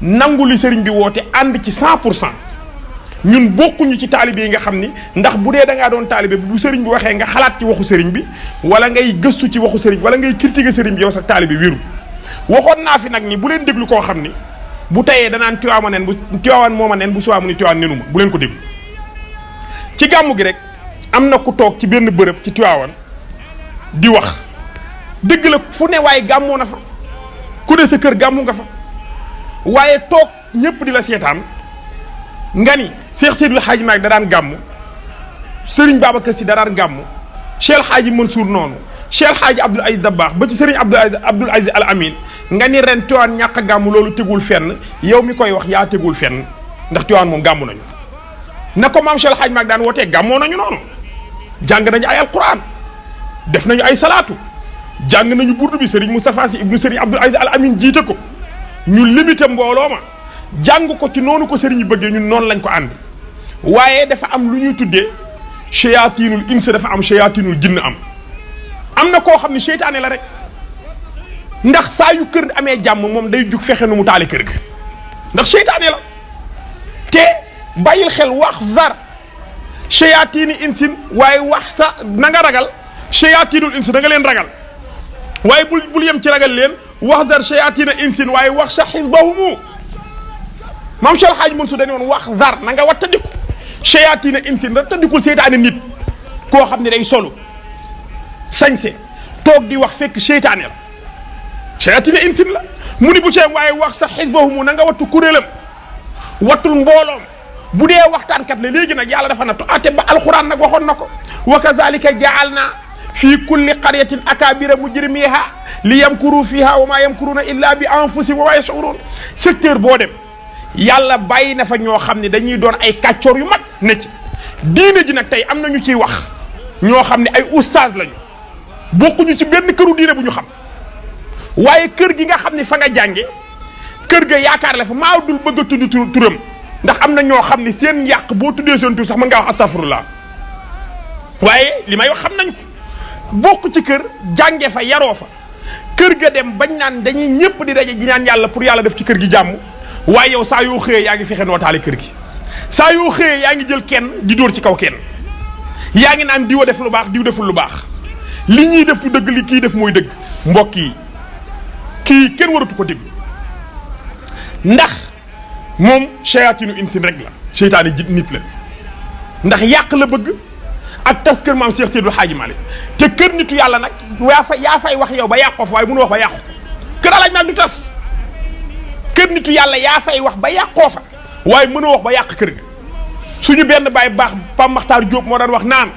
nangu li sëriñ bi woote ànd ci 100%. ñun bokkuñu ci taalibe yi nga xam ni ndax bu dee da ngaa doon taalibe bu sëriñ bi waxee nga xalaat ci waxu sëriñ bi wala ngay gëstu ci waxu sëriñ wala ngay critiquer sëriñ bi yow sa taalibe wéru waxoon naa fi nag ni bu leen déglu koo xam ni bu tayee danaan Tiwaawan nen bu Tiwaawan mooma nen bu subaa mu ni Tiwaawan nenu ma bu leen ko déglu. ci gàmmu gi rek am na ku toog ci benn bërëb ci Tiwaawan di wax dëgg la fu ne waaye gàmmoo na fa ku ne sa kër gàmmu nga fa waaye toog ñëpp di la seetaan nga ni Cheikh Seydil Hadji Malick da daan gàmmu Serigne Babacar Sy da daan gàmmu Cheikh Hadji Mansour noonu Cheikh Hadji Abdoul Aziz Dabakh ba ci Serigne Abdoul Aziz Al Amin nga ni ren Tiwaawan ñàkk a gàmmu loolu tegul fenn yow mi koy wax yaa tegul fenn ndax Tiwaawan moom gàmmu nañu na ko maam Cheikh Hadji Malick daan wootee gàmmoo nañu noonu jàng nañu ay alquran def nañu ay salaatu jàng nañu burdu bi Serigne Moustapha Sy ibnu Serigne Abdoul Aziz Al Amin jiite ko ñu limité mbooloo ma jàng ko ci noonu ko Serigne bëggee ñun noonu lañ ko àndi waaye dafa am lu ñuy tuddee shayatinul ins dafa am shayatinul jinn am na koo xam ne seytaane la rek ndax saa yu kër amee jàmm moom day jug fexe nu mu taale kër ga ndax seytaane la te bàyyil xel wax zar shayatini insin waaye wax sa na nga ragal shayatinul ins da nga leen ragal waaye bul yem ci ragal leen wax zar shayatina insin waaye wax sa xisbahumu maam Cheikh Hadji Mansour dañu woon wax zar na nga wattandiku shayatina insin wattandikul seytaane nit koo xam ne day solu sañse toog di wax fekk seytaane la shayatina insin la mu ni bu ceeb waaye wax sa xisbahumu na nga wattu kuréelam wattul mbooloom bu dee waxtaankat la léegi nag yàlla dafa nattu ate ba alxuraan nag waxoon na ko wa kazalika jaalna fi kulli qaryatin akabira mujrimiha li yamkuru fiha wa ma yamkuruna illa bi anfusihim wa ma yashurun secteur boo dem yàlla bàyyi na fa ñoo xam ne dañuy doon ay kàccoor yu mag ne ci diine ji nag tey am na ñu ciy wax ñoo xam ne ay oustaz lañu bokkuñu ci benn këru diine bu ñu xam waaye kër gi nga xam ne fa nga jànge kër ga yaakaar la fa maa dul bëgg a tudd turam ndax am na ñoo xam ne seen yàq boo tuddee seen tur sax mën ngaa wax astafurlah waaye li may wax xam nañ ko bokk ci kër jànge fa yaroo fa kër ga dem bañ naan dañuy ñëpp di daje ji ñaan yàlla pour yàlla def ci kër gi jàmm waaye yow saa yoo xëyee yaa ngi fexe nootaale kër gi saa yoo xëyee yaa ngi jël kenn di dóor ci kaw kenn yaa ngi naan diwa def lu baax diw deful lu baax li ñuy def du dëgg li kii def mooy dëgg mbokk yi kii kenn waratu ko dégg ndax moom shayatinu insin rek la seytaane ji nit la ndax yàq la bëgg ak tas kër maam Cheikh Seydil Hadji Malick te kër nitu yàlla nag yaa fay wax yow ba yàqoo fa waaye mënu wax ba yàqu kër alaaj maag du tas kër nitu yàlla yaa fay wax ba yàqoo fa waaye mënoo wax ba yàq kër ga suñu benn baay baax Pam Maxtaar Diop moo daan wax naan